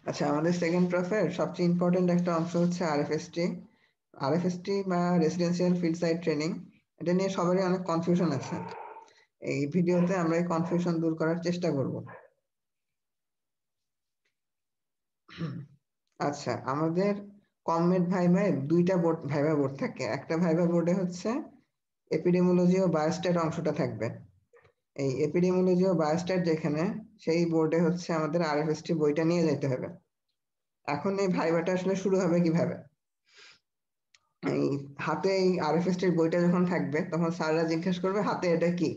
আচ্ছা, আমাদের সেকেন্ড প্রফের সবচেয়ে ইম্পর্টেন্ট একটা অংশ হচ্ছে আরএফএসটি। আরএফএসটি বা রেসিডেন্সিয়াল ফিল্ড সাইড ট্রেনিং, এটা নিয়ে সবারই অনেক কনফিউশন আছে। এই ভিডিওতে আমরা এই কনফিউশন দূর করার চেষ্টা করব। আচ্ছা, আমাদের কমমেড ভাইভায় দুইটা বোর্ড, ভাইভা বোর্ড থাকে। একটা ভাইভা বোর্ডে হচ্ছে এপিডেমিওলজি ও বায়োস্ট্যাট অংশটা থাকবে। এই এপিডেমিওলজি ও বায়োস্ট্যাট যেখানে, সেই বোর্ডে হচ্ছে আমাদের আরএফএসটি বইটা নিয়ে যেতে হবে। এখন এই ভাইভাটা আসলে শুরু হবে কিভাবে? এই হাতে এই আরএফএসটির বইটা যখন থাকবে তখন স্যাররা জিজ্ঞেস করবে হাতে এটা কি।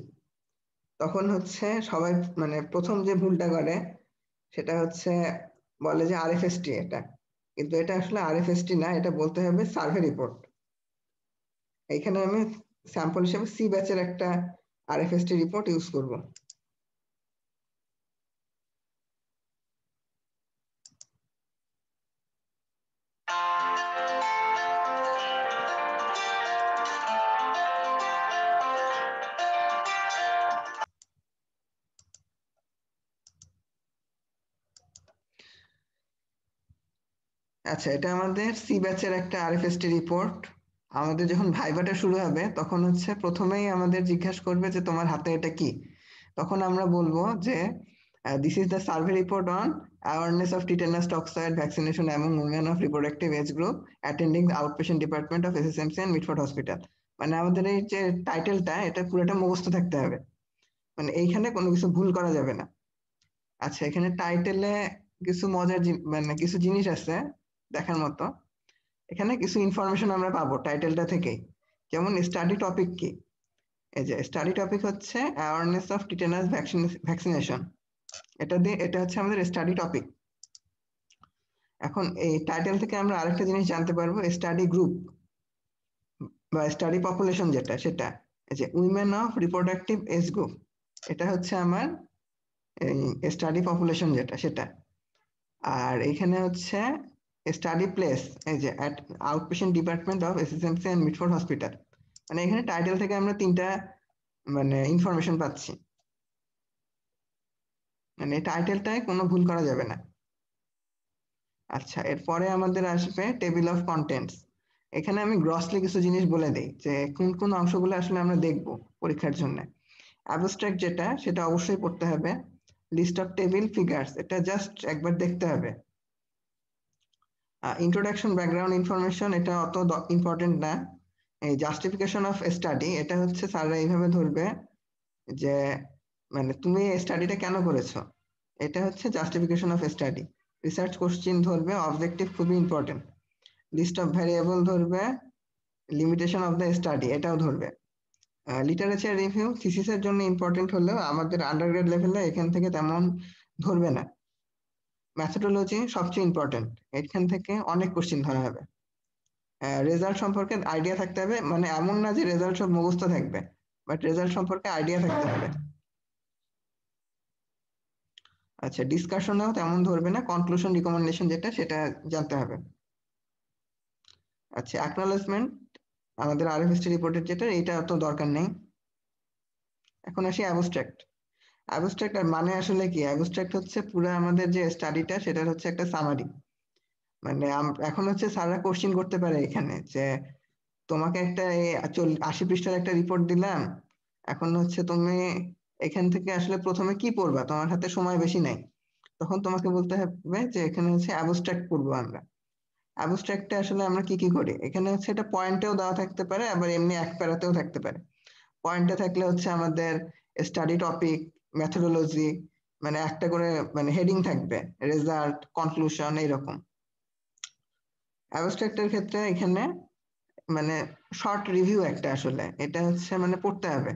তখন হচ্ছে সবাই মানে প্রথম যে ভুলটা করে সেটা হচ্ছে বলে যে আরএফএসটি এটা, কিন্তু এটা আসলে আরএফএসটি না, এটা বলতে হবে সার্ভে রিপোর্ট। এইখানে আমি স্যাম্পল হিসেবে সি ব্যাচের একটা আরএফএসটি রিপোর্ট ইউজ করব। আচ্ছা, এটা আমাদের সি ব্যাচের একটা আরএফএসটি রিপোর্ট। আমাদের যখন ভাইভাটা শুরু হবে তখন হচ্ছে প্রথমেই আমাদের জিজ্ঞাসা করবে যে তোমার হাতে এটা কি। তখন আমরা বলবো যে this is the survey report on awareness of tetanus toxoid vaccination among women of reproductive age group attending the outpatient department of SSMC and Mitford hospital. মানে আমাদের এই যে টাইটেলটা, এটা পুরোটা মুখস্থ থাকতে হবে, মানে এইখানে কোনো কিছু ভুল করা যাবে না। আচ্ছা, এখানে টাইটেলে কিছু মজার মানে কিছু জিনিস আছে দেখার মতো। এখানে কিছু ইনফরমেশন আমরা পাবো টাইটেলটা থেকেই। যেমন স্টাডি টপিক কি, এই যে স্টাডি টপিক হচ্ছে অ্যাওয়ারনেস অফ টিটেনাস ভ্যাকসিনেশন। এটা হচ্ছে আমাদের স্টাডি টপিক। এখন এই টাইটেল থেকে আমরা আরেকটা জিনিস জানতে পারবো, স্টাডি গ্রুপ বা স্টাডি পপুলেশন যেটা, সেটা এই যে women of reproductive age group, এটা হচ্ছে আমার এই স্টাডি পপুলেশন যেটা, সেটা। আর এখানে হচ্ছে স্টাডি প্লেস, এই যে at outpatient department of SSMC and Mitford hospital. মানে এখানে টাইটেল থেকে আমরা তিনটা মানে ইনফরমেশন পাচ্ছি, মানে টাইটেলটায় কোনো ভুল করা যাবে না। আচ্ছা, এরপরে আমাদের আসবে টেবিল অফ কন্টেন্টস। এখানে আমি গ্রসলি কিছু জিনিস বলে দিই যে কোন কোন অংশগুলো আসলে আমরা দেখব পরীক্ষার জন্য। অ্যাবস্ট্রাক্ট যেটা, সেটা অবশ্যই পড়তে হবে। লিস্ট অফ টেবিল ফিগার্স, এটা জাস্ট একবার দেখতে হবে। ইন্ট্রোডাকশন ব্যাকগ্রাউন্ড ইনফরমেশন, এটা অত ইম্পর্টেন্ট না। এই জাস্টিফিকেশন অফ স্টাডি, এটা হচ্ছে স্যাররা এইভাবে ধরবে যে মানে তুমি স্টাডিটা কেন করেছো, এটা হচ্ছে justification of study. Research question ধরবে, অবজেক্টিভ খুবই ইম্পর্টেন্ট। লিস্ট অফ ভ্যারিয়েবল ধরবে, লিমিটেশন অফ দ্য স্টাডি এটাও ধরবে। লিটারেচার রিভিউ থিসিসের জন্য ইম্পর্টেন্ট হলেও আমাদের আন্ডারগ্রেড লেভেলে এখান থেকে তেমন ধরবে না। ম্যাথোডোলজি সবচেয়ে ইম্পর্টেন্ট, এখান থেকে অনেক কোশ্চেন ধরা হবে। রেজাল্ট সম্পর্কে আইডিয়া থাকতে হবে, মানে এমন না যে রেজাল্ট সব মুখস্থ থাকবে, বাট রেজাল্ট সম্পর্কে আইডিয়া থাকতে হবে। আচ্ছা, ডিসকাশনেও তেমন ধরবে না, কনক্লুশন রিকমেন্ডেশন যেটা, সেটা জানতে হবে। আচ্ছা, অ্যাকনোলেজমেন্ট আমাদের আরএফএসটি রিপোর্টের যেটা, এটা তো দরকার নেই। এখন আসি অ্যাবস্ট্রাক্ট। অ্যাবস্ট্রাক্ট আর মানে আসলে কি? অ্যাবস্ট্রাক্ট হচ্ছে পুরো আমাদের যে স্টাডিটা, সেটার হচ্ছে একটা সামারি। মানে এখন হচ্ছে স্যাররা কোশ্চিন করতে পারে এখানে যে তোমাকে একটা 80 পৃষ্ঠার একটা রিপোর্ট দিলাম, এখন হচ্ছে তুমি এখান থেকে আসলে প্রথমে কি পড়বা, তোমার হাতে সময় বেশি নাই। তখন তোমাকে বলতে হবে যে এখানে হচ্ছে অ্যাবস্ট্রাক্ট পড়বো আমরা। অ্যাবস্ট্রাক্টে আসলে আমরা কি কি করি, এখানে হচ্ছে এটা পয়েন্টেও দেওয়া থাকতে পারে, আবার এমনি এক প্যারাতেও থাকতে পারে। পয়েন্টে থাকলে হচ্ছে আমাদের স্টাডি টপিক, মেথোডোলজি, মানে একটা করে মানে হেডিং থাকবে, রেজাল্ট, কনক্লুশন, এইরকম। অ্যাবস্ট্রাক্টের ক্ষেত্রে এখানে মানে শর্ট রিভিউ একটা, আসলে এটা হচ্ছে মানে পড়তে হবে।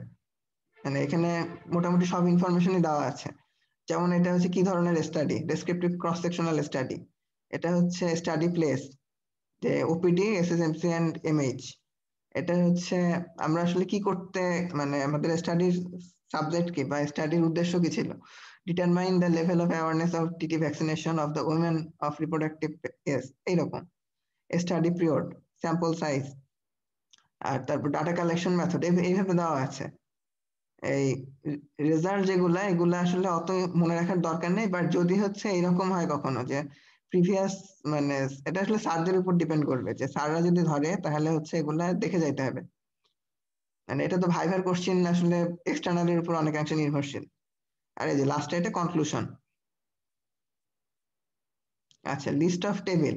মানে এখানে মোটামুটি সব ইনফরমেশনই দেওয়া আছে। যেমন এটা হচ্ছে কি ধরনের study, descriptive cross sectional study. এটা হচ্ছে স্টাডি প্লেস, যে ওপিডি, এসএসএমসি অ্যান্ড এমএইচ। এটা হচ্ছে আমরা আসলে কি করতে, মানে আমাদের স্টাডির সাবজেক্ট কি বা স্টাডির উদ্দেশ্য কি ছিল। Determine the level of awareness of TT vaccination of the women of reproductive age, এইরকম। স্টাডি পিরিয়ড, স্যাম্পল সাইজ, আর তারপর ডাটা কালেকশন মেথড, এইভাবে দেওয়া আছে। এই রেজাল্ট যেগুলা, এগুলা আসলে অত মনে রাখার দরকার নেই, বাট যদি হচ্ছে এরকম হয় কখনো যে প্রিভিয়াস মানে এটা আসলে স্যারদের উপর ডিপেন্ড করবে, যে স্যাররা যদি ধরে তাহলে হচ্ছে এগুলা দেখে যাইতে হবে। মানে এটা তো ভাইভার কোশ্চেন আসলে এক্সটার্নালের উপর অনেকাংশে নির্ভরশীল। আর এই যে লাস্টে এটা কনক্লুশন। আচ্ছা, list of table.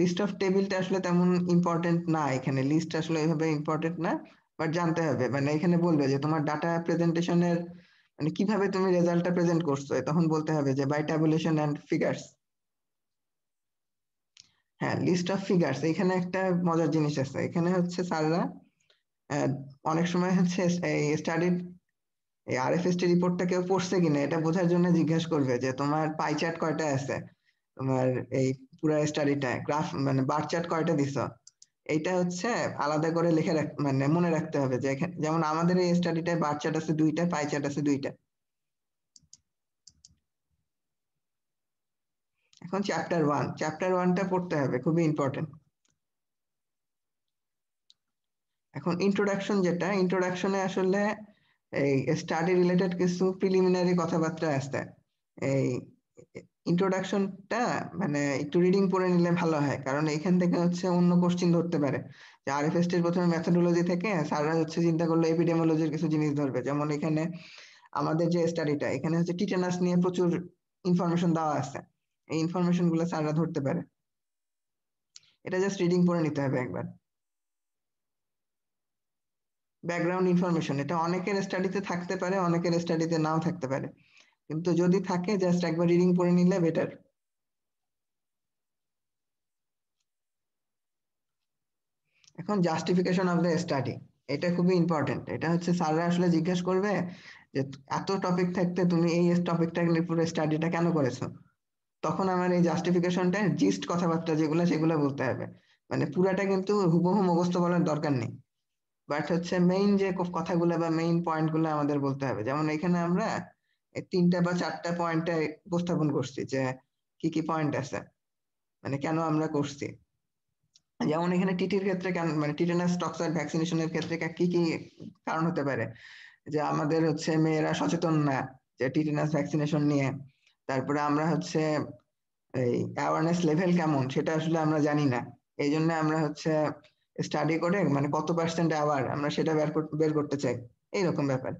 List of টেবিলটা আসলে তেমন ইম্পর্টেন্ট না, এখানে লিস্ট আসলে এইভাবে ইম্পর্টেন্ট না, বাট জানতে হবে। মানে এখানে বলবে যে তোমার ডাটা প্রেজেন্টেশনের মানে কিভাবে তুমি রেজাল্টটা প্রেজেন্ট করছো, তখন বলতে হবে যে বাই ট্যাবুলেশন এন্ড ফিগার্স। হ্যাঁ, লিস্ট অফ ফিগার্স, এখানে একটা মজার জিনিস আছে। এখানে হচ্ছে স্যাররা আহ, অনেক সময় হচ্ছে এই স্টাডির এই আরএফএসটি রিপোর্টটা কেউ পড়ছে কিনা এটা বোঝার জন্য জিজ্ঞাসা করবে যে তোমার পাই চার্ট কয়টা আছে, তোমার এই পুরো স্টাডিটা গ্রাফ মানে বার চার্ট কয়টা দিছ। এইটা হচ্ছে আলাদা করে লিখে মানে মনে রাখতে হবে যে যেমন আমাদের এই স্টাডিটায় বার চার্ট আছে দুইটা, পাই চার্ট আছে দুইটা। এখন চ্যাপ্টার ওয়ানটা পড়তে হবে, খুবই ইম্পর্টেন্ট। এখন ইন্ট্রোডাকশন, যেটা ইন্ট্রোডাকশনে আসলে এই স্টাডি রিলেটেড কিছু প্রিলিমিনারি কথাবার্তা আছে। এই ইন্ট্রোডাকশনটা মানে একটু রিডিং পড়ে নিলে ভালো হয়, কারণ এখান থেকে হচ্ছে অন্য কোশ্চিন ধরতে পারে। যে আরএফএসটির প্রথমে মেথোডোলজি থেকে স্যাররা হচ্ছে চিন্তা করলো এপিডেমিওলজির কিছু জিনিস ধরবে, যেমন এখানে আমাদের যে স্টাডিটা এখানে হচ্ছে টিটেনাস নিয়ে প্রচুর ইনফরমেশন দেওয়া আছে, এই ইনফরমেশন গুলো স্যাররা ধরতে পারে। এটা জাস্ট রিডিং পড়ে নিতে হবে একবার। ব্যাকগ্রাউন্ড ইনফরমেশন, এটা অনেকের স্টাডিতে থাকতে পারে, অনেকের স্টাডিতে নাও থাকতে পারে, কিন্তু যদি থাকে জাস্ট একবার রিডিং পড়ে নিলে বেটার। এখন জাস্টিফিকেশন অফ দ্য স্টাডি, এটা খুবই ইম্পর্টেন্ট। এটা হচ্ছে স্যাররা আসলে জিজ্ঞেস করবে যে এত টপিক থাকতে তুমি এই টপিকটা নিয়ে পুরো স্টাডিটা কেন করেছো। তখন আমার এই জাস্টিফিকেশনটা জিস্ট কথাবার্তা যেগুলো সেগুলো বলতে হবে। মানে পুরাটা কিন্তু হুবহু মুখস্থ বলার দরকার নেই, বাট হচ্ছে মেইন যে কথাগুলো বা মেইন পয়েন্ট গুলো আমাদের বলতে হবে। যেমন এখানে আমরা এই তিনটা বা চারটা পয়েন্টে উপস্থাপন করছি যে কি কি পয়েন্ট আছে, মানে কেন আমরা করছি। যেমন এখানে টিটির ক্ষেত্রে কেন মানে টিটেনাস টক্সাইড ভ্যাকসিনেশনের ক্ষেত্রে কি কি কারণ হতে পারে, যে আমাদের হচ্ছে মেয়েরা সচেতন না যে টিটেনাস ভ্যাকসিনেশন নিয়ে। তারপরে আমরা হচ্ছে এই অ্যাওয়ারনেস লেভেল কেমন সেটা আসলে আমরা জানি না, এই জন্য আমরা হচ্ছে স্টাডি করে মানে কত পার্সেন্ট অ্যাওয়ার আমরা সেটা বের করতে চাই, এইরকম ব্যাপার।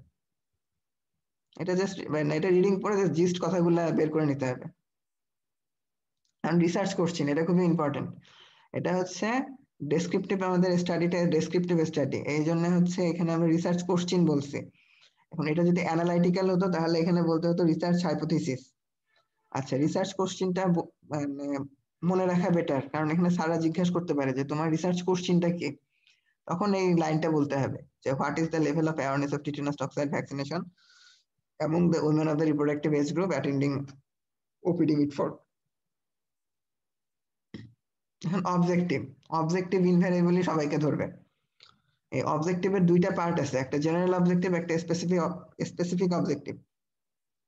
এটা জাস্ট মানে এটা রিডিং পড়ে জাস্ট জিস্ট কথাগুলো বের করে নিতে হবে। কারণ রিসার্চ করছেন, এটা খুবই ইম্পর্টেন্ট। এটা হচ্ছে ডেসক্রিপটিভ, আমাদের স্টাডিটা ডেসক্রিপটিভ স্টাডি, এই জন্য হচ্ছে এখানে আমরা রিসার্চ কোশ্চিন বলছি। এখন এটা যদি অ্যানালাইটিক্যাল হতো তাহলে এখানে বলতে হতো রিসার্চ হাইপোথিসিস। আচ্ছা, রিসার্চ কোশ্চিনটা মানে মনে রাখা বেটার, কারণ এখানে স্যাররা জিজ্ঞাসা করতে পারে যে তোমার রিসার্চ কোশ্চিনটা কি। তখন এই লাইনটা বলতে হবে যে what is the level of awareness of tetanus toxoid vaccination among the women of the reproductive age group attending OPD with for। এখন অবজেক্টিভ, অবজেক্টিভ ইনভ্যারিয়েবলি সবাইকে ধরবে। এই অবজেক্টিভের দুইটা পার্ট আছে, একটা জেনারেল অবজেক্টিভ, একটা স্পেসিফিক অবজেক্টিভ।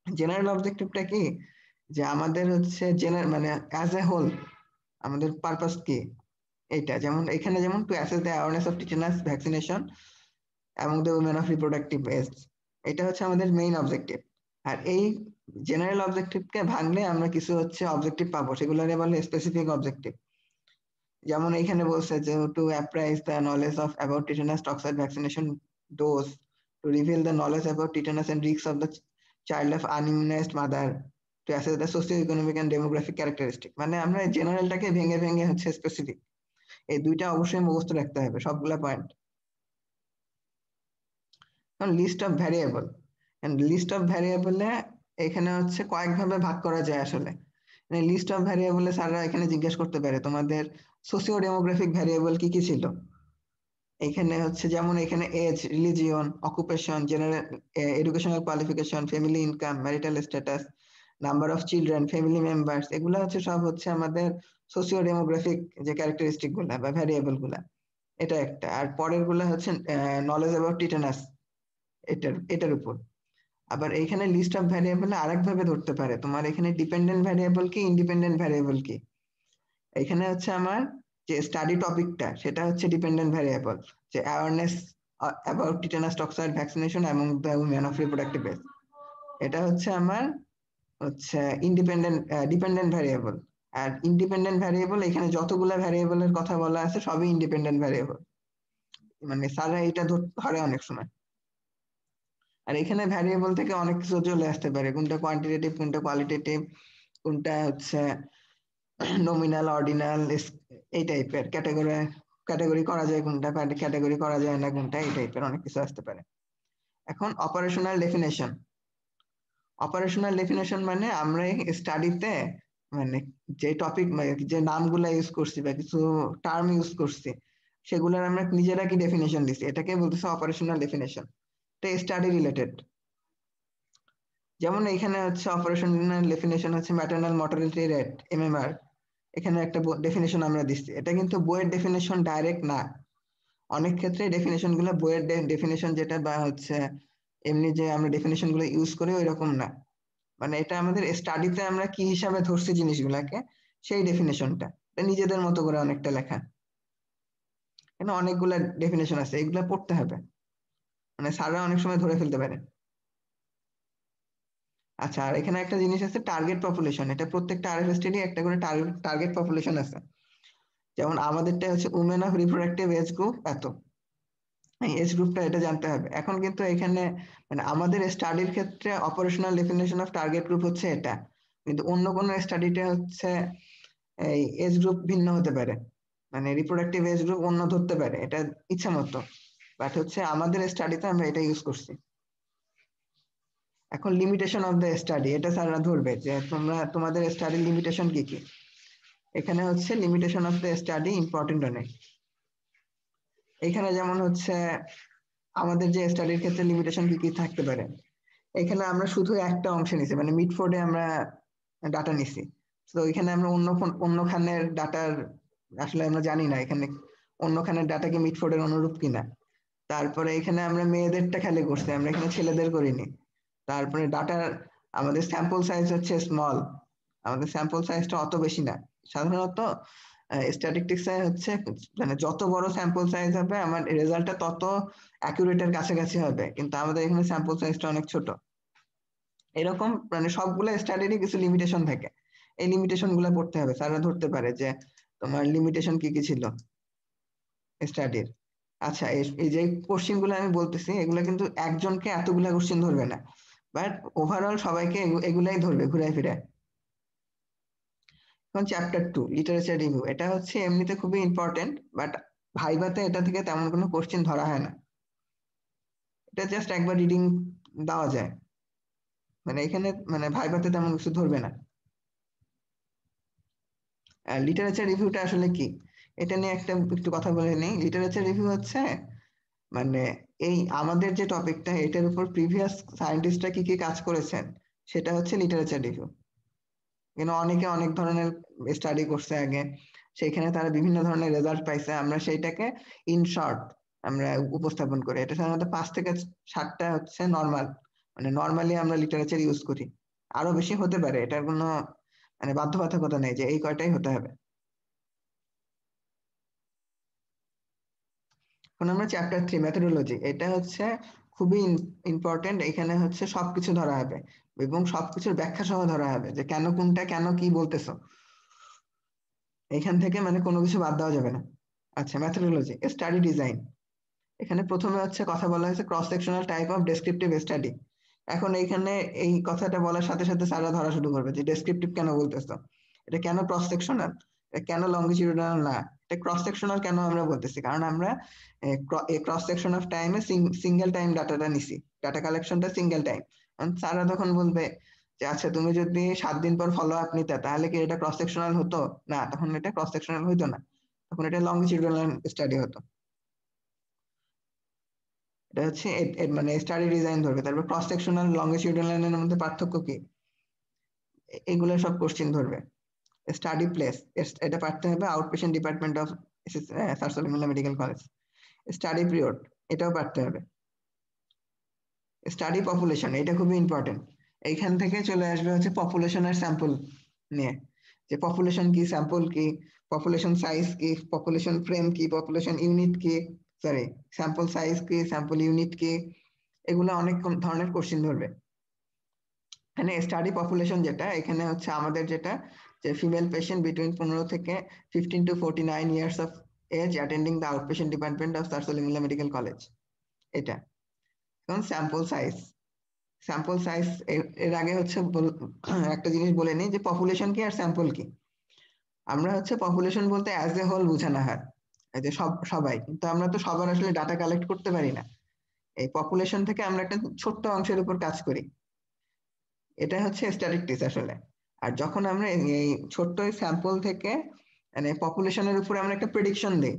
জেনারেল অবজেক্টিভটা কি, যে আমাদের হচ্ছে জেনারেল মানে অ্যাজ এ হোল আমাদের পারপাস কি, এইটা। যেমন এখানে যেমন to assess the awareness of tetanus vaccination among the women of reproductive age, এটা হচ্ছে আমাদের মেইন অবজেক্টিভ। আর এই জেনারেল অবজেক্টিভকে ভাঙলে আমরা কিছু হচ্ছে অবজেক্টিভ পাবো, সেগুলোরে বলে স্পেসিফিক অবজেক্টিভ। যেমন এখানে বলছে যে to appraise the knowledge of about tetanus toxoid vaccination dose, to reveal the knowledge about tetanus and risk of the child of unimmunized mother, to assess the socio economic and demographic characteristic. মানে আমরা জেনারেলটাকে ভেঙে ভেঙে হচ্ছে specific, এই দুইটা অবশ্যই মুখস্থ রাখতে হবে সবগুলা পয়েন্ট। এখন list of variable, list of ভ্যারিয়েবলে এখানে হচ্ছে কয়েকভাবে ভাগ করা যায় আসলে। লিস্ট অফ ভ্যারিয়েবলে স্যাররা এখানে জিজ্ঞেস করতে পারে তোমাদের সোশিও ডেমোগ্রাফিক ভ্যারিয়েবল কি কি ছিল। এখানে হচ্ছে যেমন এখানে age, religion, occupation, general educational qualification, family income, marital status, number of children, family members, এগুলো হচ্ছে সব হচ্ছে আমাদের সোশিও ডেমোগ্রাফিক যে ক্যারেক্টারিস্টিক গুলা বা ভ্যারিয়েবল গুলা। এটা একটা। আর পরের গুলা হচ্ছে নলেজ অ্যাবাউট টিটেনাস, এটার উপর। আবার এইখানে লিস্ট অফ ভ্যারিয়েবল আরেক ভাবে ধরতে পারে, তোমার এখানে ডিপেন্ডেন্ট ভ্যারিয়েবল কি, ইন্ডিপেন্ডেন্ট ভ্যারিয়েবল কি। এখানে হচ্ছে আমার যে স্টাডি টপিকটা সেটা হচ্ছে ডিপেন্ডেন্ট ভ্যারিয়েবল, যে awareness about tetanus toxoid vaccination among the women of reproductive age, এটা হচ্ছে আমার হচ্ছে ইন্ডিপেন্ডেন্ট ডিপেন্ডেন্ট ভ্যারিয়েবল। আর ইন্ডিপেন্ডেন্ট ভ্যারিয়েবল, এখানে যতগুলা ভ্যারিয়েবলের কথা বলা আছে সবই ইন্ডিপেন্ডেন্ট ভ্যারিয়েবল, মানে স্যাররা এটা ধরে অনেক সময়। আর এখানে ভ্যারিয়েবল থেকে অনেক কিছু চলে আসতে পারে, কোনটা কোয়ান্টিটেটিভ, কোনটা কোয়ালিটেটিভ, কোনটা হচ্ছে নমিনাল, অর্ডিনাল, এই টাইপের ক্যাটাগরি করা যায় কোনটা, ক্যাটাগরি করা যায় না কোনটা, এই টাইপের অনেক কিছু আসতে পারে। এখন অপারেশনাল ডেফিনেশন। অপারেশনাল ডেফিনেশন মানে আমরা স্টাডিতে মানে যে টপিক, যে নামগুলা ইউজ করছি বা কিছু টার্ম ইউজ করছি, সেগুলোর আমরা নিজেরা কি ডেফিনেশন দিচ্ছি, এটাকে বলতেছে অপারেশনাল ডেফিনেশন। এটা স্টাডি রিলেটেড। যেমন এখানে হচ্ছে অপারেশনাল ডেফিনেশন হচ্ছে ম্যাটারনাল মর্টালিটি রেট, এমএমআর। এখানে একটা ডেফিনেশন আমরা দিচ্ছি, এটা কিন্তু বইয়ের ডেফিনেশন ডাইরেক্ট না। অনেক ক্ষেত্রে ডেফিনেশন গুলো বইয়ের ডেফিনেশন যেটা বা হচ্ছে এমনি যে আমরা ডেফিনেশন গুলো ইউজ করি ওই রকম না, মানে এটা আমাদের স্টাডিতে আমরা কি হিসাবে ধরছি জিনিসগুলাকে, সেই ডেফিনেশনটা এটা নিজেদের মতো করে অনেকটা লেখা। এখানে অনেকগুলা ডেফিনেশন আছে, এগুলা পড়তে হবে, মানে স্যাররা অনেক সময় ধরে ফেলতে পারে। আচ্ছা, আর এখানে একটা জিনিস আছে টার্গেট পপুলেশন। এটা প্রত্যেকটা আরএফএসটিরই একটা করে টার্গেট পপুলেশন আছে। যেমন আমাদেরটা হচ্ছে women of reproductive age group এত, এই এজ গ্রুপটা এটা জানতে হবে। এখন কিন্তু এখানে মানে আমাদের স্টাডির ক্ষেত্রে operational definition of target group হচ্ছে এটা, কিন্তু অন্য কোনো স্টাডিতে হচ্ছে এই এজ গ্রুপ ভিন্ন হতে পারে, মানে রিপ্রোডাক্টিভ এজ গ্রুপ অন্য ধরতে পারে, এটা ইচ্ছা মতো। বাট হচ্ছে আমাদের স্টাডিতে আমরা এটা ইউজ করছি। এখন লিমিটেশন অফ দ্য স্টাডি, এটা স্যাররা ধরবে যে তোমাদের স্টাডির লিমিটেশন কি কি। এখানে হচ্ছে limitation of the study important অনেক। এখানে যেমন হচ্ছে আমাদের যে স্টাডির ক্ষেত্রে লিমিটেশন কি কি থাকতে পারে, এখানে আমরা শুধু একটা অংশে নিছি, মানে মিডফোর্ডে আমরা ডাটা নিছি। তো এখানে আমরা অন্যখানের ডাটার আসলে আমরা জানি না এখানে অন্যখানের ডাটা কি মিডফোর্ডের অনুরূপ কিনা। তারপরে এখানে আমরা মেয়েদেরটা খালি করছি, আমরা এখানে ছেলেদের করিনি। তারপরে ডাটার আমাদের স্যাম্পল সাইজ হচ্ছে স্মল, আমাদের স্যাম্পল সাইজটা অত বেশি না। সাধারণত স্ট্যাটিস্টিক্সে হচ্ছে মানে যত বড় স্যাম্পল সাইজ হবে আমার রেজাল্টটা তত অ্যাকুরেটের কাছাকাছি হবে, কিন্তু আমাদের এখানে স্যাম্পল সাইজটা অনেক ছোট। এরকম মানে সবগুলো স্টাডিরই কিছু লিমিটেশন থাকে, এই লিমিটেশন গুলো পড়তে হবে। স্যাররা ধরতে পারে যে তোমার লিমিটেশন কি কি ছিল স্টাডির। আচ্ছা, এই যে কোশ্চেন গুলো আমি বলতেছি এগুলো কিন্তু একজনকে এতগুলা কোশ্চেন ধরবে না, বাট ওভারঅল সবাইকে এগুলাই ধরবে ঘুরে ফিরে। এখন চ্যাপ্টার 2 লিটারেচার রিভিউ, এটা হচ্ছে এমনিতে খুবই ইম্পর্টেন্ট, বাট ভাইভাতে এটা থেকে তেমন কোনো কোশ্চেন ধরা হয় না, এটা জাস্ট একবার রিডিং দেওয়া যায়, মানে এখানে মানে ভাইভাতে তেমন কিছু ধরবে না। লিটারেচার রিভিউটা আসলে কি, এটা নিয়ে একটু কথা বলে নেই। লিটারেচার রিভিউ হচ্ছে মানে এই আমাদের যে টপিকটা এটার উপর প্রিভিয়াস সায়েন্টিস্টরা কি কি কাজ করেছেন সেটা হচ্ছে লিটারেচার রিভিউ। কিন্তু অনেকে অনেক ধরনের স্টাডি করছে আগে, সেখানে তারা বিভিন্ন ধরনের রেজাল্ট পাইছে, আমরা সেইটাকে ইন শর্ট আমরা উপস্থাপন করি। এটা সাধারণত 5 থেকে 7টা হচ্ছে নর্মাল, মানে নর্মালি আমরা লিটারেচার ইউজ করি। আরো বেশি হতে পারে, এটার কোনো মানে বাধ্যবাধকতা নেই যে এই কয়টাই হতে হবে। এখন আমরা চ্যাপ্টার 3 মেথোডোলজি, এটা হচ্ছে খুবই ইম্পর্টেন্ট। এখানে হচ্ছে সবকিছু ধরা হবে এবং সবকিছুর ব্যাখ্যা সহ ধরা হবে যে কেন কোনটা কেন কি বলতেছো, এখান থেকে মানে কোনো কিছু বাদ দেওয়া যাবে না। আচ্ছা, মেথোডোলজি স্টাডি ডিজাইন, এখানে প্রথমে হচ্ছে কথা বলা হয়েছে cross sectional type of descriptive study. এখন এইখানে এই কথাটা বলার সাথে সাথে স্যাররা ধরা শুরু করবে যে ডেসক্রিপটিভ কেন বলতেছো, এটা কেন ক্রস সেকশনাল, এটা কেন লঙ্গিটিউডিনাল না, এটা ক্রস সেকশনাল কেন আমরা বলতেছি, কারণ আমরা ক্রস সেকশন অফ টাইমে সিঙ্গেল টাইম ডাটাটা নিছি, ডাটা কালেকশনটা সিঙ্গেল টাইম। স্যাররা তখন বলবে যে আচ্ছা তুমি যদি 7 দিন পর ফলো আপ নিতে তাহলে কি এটা ক্রস সেকশনাল হতো, না তখন এটা ক্রস সেকশনাল হইতো না, তখন এটা লঙ্গিটিউডিনাল স্টাডি হতো। এটা হচ্ছে মানে স্টাডি ডিজাইন ধরবে। তারপর ক্রস সেকশনাল লঙ্গিটিউডিনাল মধ্যে পার্থক্য কি, এগুলো সব কোশ্চেন ধরবে। স্টাডি প্লেস, এটা পারতে হবে out patient department of sir Salimullah medical college. Study period, এটাও পারতে হবে। স্টাডি পপুলেশন, এটা খুবই ইম্পর্টেন্ট। এইখান থেকে চলে আসবে হচ্ছে পপুলেশনের স্যাম্পল নিয়ে, যে পপুলেশন কি, স্যাম্পল কি, পপুলেশন সাইজ কি, পপুলেশন ফ্রেম কি, পপুলেশন ইউনিট কি, সরি স্যাম্পল সাইজ কি, স্যাম্পল ইউনিট কি, এগুলো অনেক ধরনের কোশ্চেন ধরবে। এখানে স্টাডি পপুলেশন যেটা, এখানে হচ্ছে আমাদের যেটা যে ফিমেল পেশেন্ট বিটুইন 15 থেকে 15 to 49 years of age attending the outpatient department of Sir Salimullah medical college. এটা এখন স্যাম্পল সাইজ এর আগে হচ্ছে একটা জিনিস বলে নিই যে পপুলেশন কি আর স্যাম্পল কি। আমরা হচ্ছে পপুলেশন বলতে অ্যাজ এ হোল বোঝানো হয়, এই যে সবাই, কিন্তু আমরা তো সবার আসলে ডাটা কালেক্ট করতে পারি না। এই পপুলেশন থেকে আমরা একটা ছোট্ট অংশের উপর কাজ করি, এটা হচ্ছে স্ট্যাটিস্টিক্স আসলে। আর যখন আমরা এই ছোট্ট স্যাম্পল থেকে মানে পপুলেশনের উপরে আমরা একটা প্রেডিকশন দিই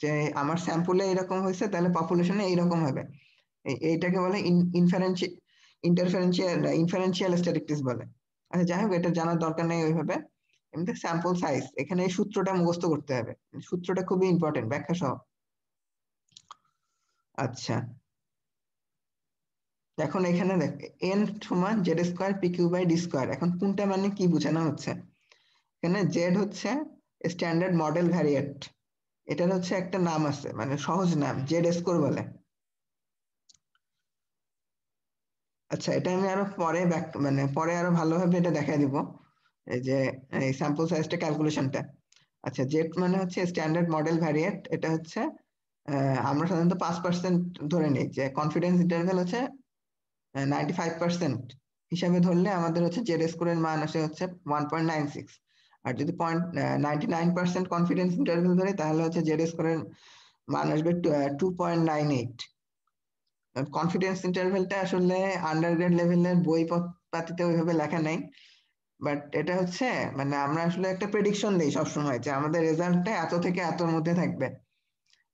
যে আমার স্যাম্পলে এরকম হয়েছে তাহলে পপুলেশনে এইরকম হবে, এইটাকে বলে ইনফারেন্সিয়াল স্ট্যাটিস্টিক্স বলে। আচ্ছা যাই হোক, এটা জানার দরকার নেই ওইভাবে। এমনিতে স্যাম্পল সাইজ, এখানে এই সূত্রটা মুখস্থ করতে হবে, সূত্রটা খুবই ইম্পর্টেন্ট, ব্যাখ্যা সহ। আচ্ছা এখন এখানে দেখ, এন সমান Z square P Q by D square. এখন কোনটা মানে কি বোঝানো হচ্ছে? এখানে জেড হচ্ছে স্ট্যান্ডার্ড মডেল ভ্যারিয়েট, এটার হচ্ছে একটা নাম আছে, মানে সহজ নাম, জেড স্কোর বলে। আচ্ছা এটা আমি আরো পরে মানে পরে আরো ভালোভাবে এটা দেখাই দিব, এই যে এই স্যাম্পল সাইজটা ক্যালকুলেশনটা। আচ্ছা জেড মানে হচ্ছে স্ট্যান্ডার্ড মডেল ভ্যারিয়েট, এটা হচ্ছে আমরা সাধারণত 5% ধরে নিই, যে কনফিডেন্স ইন্টারভ্যাল হচ্ছে 95% হিসাবে ধরলে আমাদের হচ্ছে জেড স্কোরের মান আসে হচ্ছে 1.96। আর যদি 99% কনফিডেন্স ইন্টারভ্যাল ধরে তাহলে হচ্ছে জেড স্কোরের মান আসবে 2.98। কনফিডেন্স ইন্টারভ্যালটা আসলে আন্ডারগ্রেড লেভেলের বই পাতিতে ওইভাবে লেখা নাই, বাট এটা হচ্ছে মানে আমরা আসলে একটা প্রেডিকশন দিই সবসময় যে আমাদের রেজাল্টটা এত থেকে এতর মধ্যে থাকবে,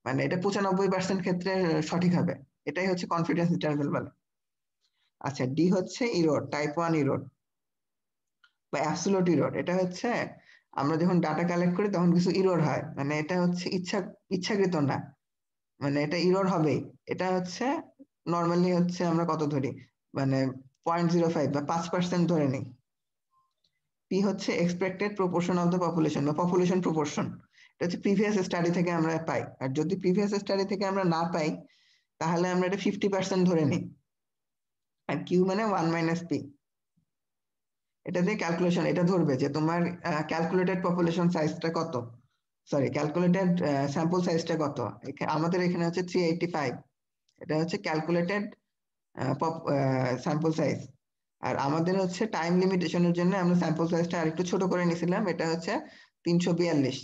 মানে এটা 95% ক্ষেত্রে সঠিক হবে, এটাই হচ্ছে কনফিডেন্স ইন্টারভ্যাল বলে। আচ্ছা ডি হচ্ছে ইরোর, টাইপ 1 ইরোর বা অ্যাবসোলিউট ইরোর। এটা হচ্ছে আমরা যখন ডাটা কালেক্ট করি তখন কিছু ইরোর হয়, মানে এটা হচ্ছে ইচ্ছাকৃত না, মানে এটা ইরোর হবেই। এটা হচ্ছে নর্মালি হচ্ছে আমরা কত ধরি, মানে 0.05 বা 5% ধরে নিই। পি হচ্ছে expected proportion of the population বা পপুলেশন প্রপোর্শন, এটা হচ্ছে প্রিভিয়াস স্টাডি থেকে আমরা পাই। আর যদি প্রিভিয়াস স্টাডি থেকে আমরা না পাই তাহলে আমরা এটা 50% ধরে নিই। আর কিউ মানে 1 - পি, এটা দিয়ে ক্যালকুলেশন এটা ধরবে যে তোমার ক্যালকুলেটেড পপুলেশন সাইজটা কত, সরি ক্যালকুলেটেড স্যাম্পল সাইজটা কত। আমাদের এখানে হচ্ছে 385, এটা হচ্ছে ক্যালকুলেটেড স্যাম্পল সাইজ। আর আমাদের হচ্ছে টাইম লিমিটেশনের জন্য আমরা স্যাম্পল সাইজটা আরেকটু ছোট করে নিয়েছিলাম, এটা হচ্ছে 342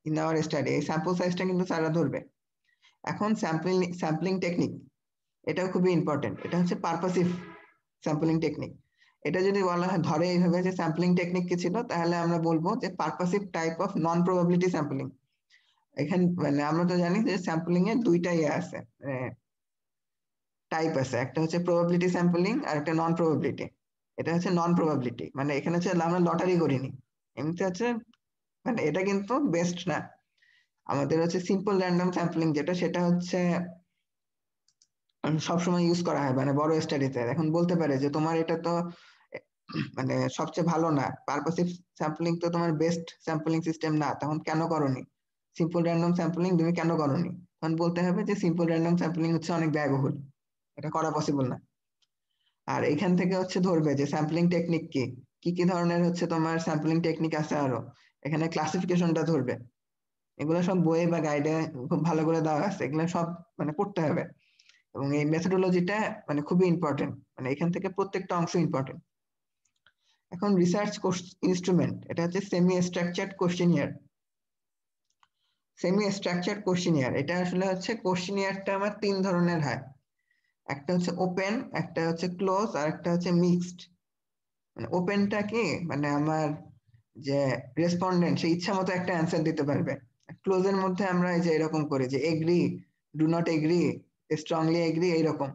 ইন আওয়ার স্টাডি। এই স্যাম্পল সাইজটা কিন্তু স্যাররা ধরবে। এখন স্যাম্পলিং টেকনিক, এটাও খুবই ইম্পর্টেন্ট, এটা হচ্ছে পারপাসিভ স্যাম্পলিং টেকনিক। এটা যদি বলা হয় ধরে এইভাবে যে স্যাম্পলিং টেকনিক কি ছিল, তাহলে আমরা বলবো যে purposive type of non probability sampling. এখানে মানে আমরা তো জানি যে স্যাম্পলিং এর দুইটা ইয়ে আছে, টাইপ আছে, একটা হচ্ছে প্রবাবিলিটি স্যাম্পলিং আর একটা নন প্রবাবিলিটি। এটা হচ্ছে নন প্রবাবিলিটি, মানে এখানে হচ্ছে আমরা লটারি করিনি, এমনিতে হচ্ছে মানে এটা কিন্তু বেস্ট না। আমাদের হচ্ছে সিম্পল র্যান্ডম স্যাম্পলিং যেটা, সেটা হচ্ছে সবসময় ইউজ করা হয় মানে বড় স্টাডিতে। এখন বলতে পারে যে তোমার এটা তো মানে সবচেয়ে ভালো না, পারপাসিভ স্যাম্পলিং তো তোমার বেস্ট স্যাম্পলিং সিস্টেম না, তখন কেন করনি সিম্পল র্যান্ডম স্যাম্পলিং, তুমি কেন করনি? তখন বলতে হবে যে সিম্পল র্যান্ডম স্যাম্পলিং হচ্ছে অনেক ব্যয়বহুল, এটা করা পসিবল না। আর এখান থেকে হচ্ছে ধরবে যে স্যাম্পলিং টেকনিক কি কি কি ধরনের হচ্ছে তোমার স্যাম্পলিং টেকনিক আছে, আরো এখানে ক্লাসিফিকেশনটা ধরবে। এগুলো সব বইয়ে বা গাইডে খুব ভালো করে দেওয়া আছে, এগুলো সব মানে পড়তে হবে। এবং এই মেথোডোলজিটা মানে খুবই ইম্পর্টেন্ট, মানে এখান থেকে প্রত্যেকটা অংশ ইম্পর্টেন্ট। এখন রিসার্চ ইনস্ট্রুমেন্ট, এটা হচ্ছে সেমি স্ট্রাকচার্ড কোশ্চেনিয়ার। এটা আসলে হচ্ছে কোশ্চেনিয়ারটা আমার 3 ধরনের হয়, একটা হচ্ছে ওপেন, একটা হচ্ছে ক্লোজ, আর একটা হচ্ছে মিক্সড। মানে ওপেনটা কি, মানে আমার যে রেসপন্ডেন্ট সে ইচ্ছা মতো একটা অ্যান্সার দিতে পারবে। ক্লোজের মধ্যে আমরা এই যে এরকম করি যে agree, do not agree, strongly agree, এইরকম।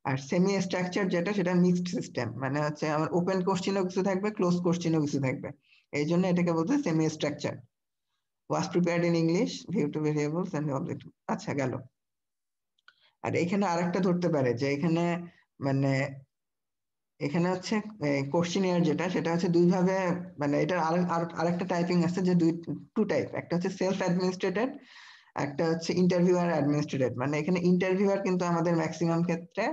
আর সেমি স্ট্রাকচার যেটা, সেটা মিক্সড সিস্টেম, মানে হচ্ছে আমার ওপেন কোশ্চেনও কিছু থাকবে, ক্লোজ কোশ্চেনও কিছু থাকবে, এই জন্য এটাকে বলতে semi structure. Was prepared in English, view to variables and object. আচ্ছা গেল। আর এখানে আরেকটা ধরতে পারে যে এখানে মানে এখানে হচ্ছে কোশ্চেনিয়ার যেটা, সেটা হচ্ছে দুই ভাবে, মানে এটা আরেকটা টাইপিং আছে যে টু টাইপ, একটা হচ্ছে সেলফ অ্যাডমিনিস্ট্রেটেড, একটা হচ্ছে ইন্টারভিউয়ার অ্যাডমিনিস্ট্রেটেড। মানে এখানে ইন্টারভিউয়ার কিন্তু আমাদের ম্যাক্সিমাম ক্ষেত্রে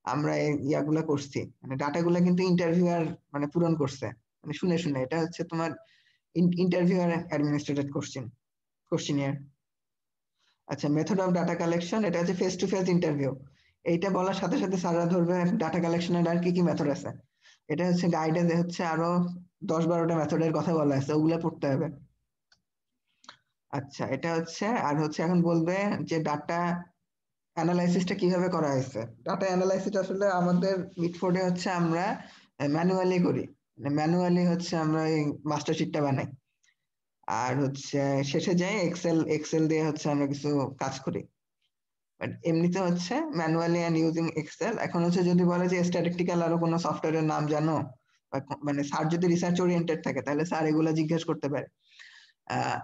আমরা এই ইয়াগুলা করছি, মানে ডাটাগুলা কিন্তু ইন্টারভিউয়ার মানে পূরণ করছে। মানে শুনে শুনে, এটা হচ্ছে তোমার ইন্টারভিউ আর অ্যাডমিনিস্ট্রেটেড কোশ্চেনিয়ার। আচ্ছা, মেথড অফ ডাটা কালেকশন, এটা হচ্ছে ফেস টু ফেস ইন্টারভিউ। এইটা বলার সাথে সাথে স্যাররা ধরবে ডাটা কালেকশনের আর কি কি মেথড আছে। এটা হচ্ছে গাইডে হচ্ছে আরো 10-12টা মেথডের কথা বলা আছে, ওগুলো পড়তে হবে। আচ্ছা, এটা হচ্ছে আর হচ্ছে এখন বলবে যে ডাটা অ্যানালাইসিসটা কিভাবে করা হয়েছে। ডাটা অ্যানালাইসিস আসলে আমাদের মিটফোর্ডে হচ্ছে আমরা ম্যানুয়ালি করি, ম্যানুয়ালি হচ্ছে আমরা এই মাস্টার শিটটা বানাই। আর হচ্ছে শেষে যাই এক্সেল দিয়ে হচ্ছে আমরা কিছু কাজ করি। বাট এমনিতে হচ্ছে ম্যানুয়ালি অ্যান্ড ইউজিং এক্সেল। এখন হচ্ছে যদি বলে যে স্ট্যাটিস্টিক্যাল আরো কোনো সফটওয়্যারের নাম জানো, বা মানে স্যার যদি রিসার্চ ওরিয়েন্টেড থাকে তাহলে স্যার এগুলো জিজ্ঞেস করতে পারে। আহ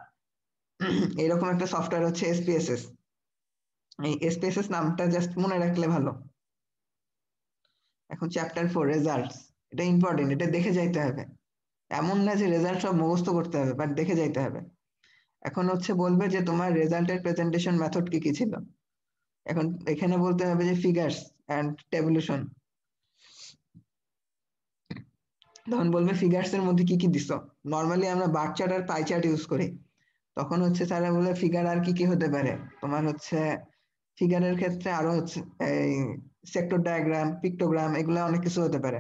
এরকম একটা সফটওয়্যার হচ্ছে এসপিএসএস। এই এসপিএসএস নামটা জাস্ট মনে রাখলে ভালো। এখন চ্যাপ্টার 4 রেজাল্টস, এটা ইম্পর্টেন্ট, এটা দেখে যাইতে হবে। এমন না যে রেজাল্ট সব মুখস্থ করতে হবে, বাট দেখে যাইতে হবে। এখন হচ্ছে বলবে যে তোমার রেজাল্টের প্রেজেন্টেশন মেথড কি কি ছিল। এখন এখানে বলতে হবে যে ফিগার্স অ্যান্ড টেবুলেশন। তখন বলবে ফিগার্স এর মধ্যে কি কি দিছো। নর্মালি আমরা বার চার্ট আর পাই চার্ট ইউজ করি। তখন হচ্ছে তারা বলে ফিগার আর কি কি হতে পারে। তোমার হচ্ছে ফিগারের ক্ষেত্রে আরো হচ্ছে এই সেক্টর ডায়াগ্রাম, পিক্টোগ্রাম, এগুলো অনেক কিছু হতে পারে।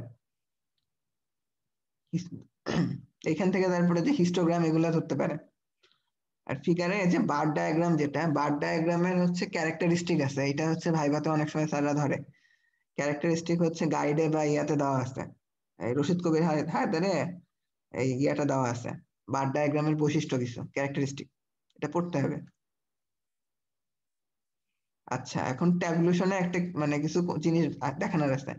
এখান থেকে তারপরে যে হিস্টোগ্রাম, এগুলো ধরতে পারে। আর ফিগারে যে বার ডায়াগ্রাম, যেটা বার ডায়াগ্রামের হচ্ছে ক্যারেক্টারিস্টিক আছে, এটা হচ্ছে ভাইভাতে অনেক সময় স্যাররা ধরে। ক্যারেক্টারিস্টিক হচ্ছে গাইডে বা ইয়াতে দেওয়া আছে, এই রশিদ কবির হায়দারে এই ইয়াটা দেওয়া আছে, বার ডায়াগ্রামের বৈশিষ্ট্য কিছু ক্যারেক্টারিস্টিক, এটা পড়তে হবে। আচ্ছা, এখন ট্যাবুলেশনে একটা মানে কিছু জিনিস দেখানোর আছে।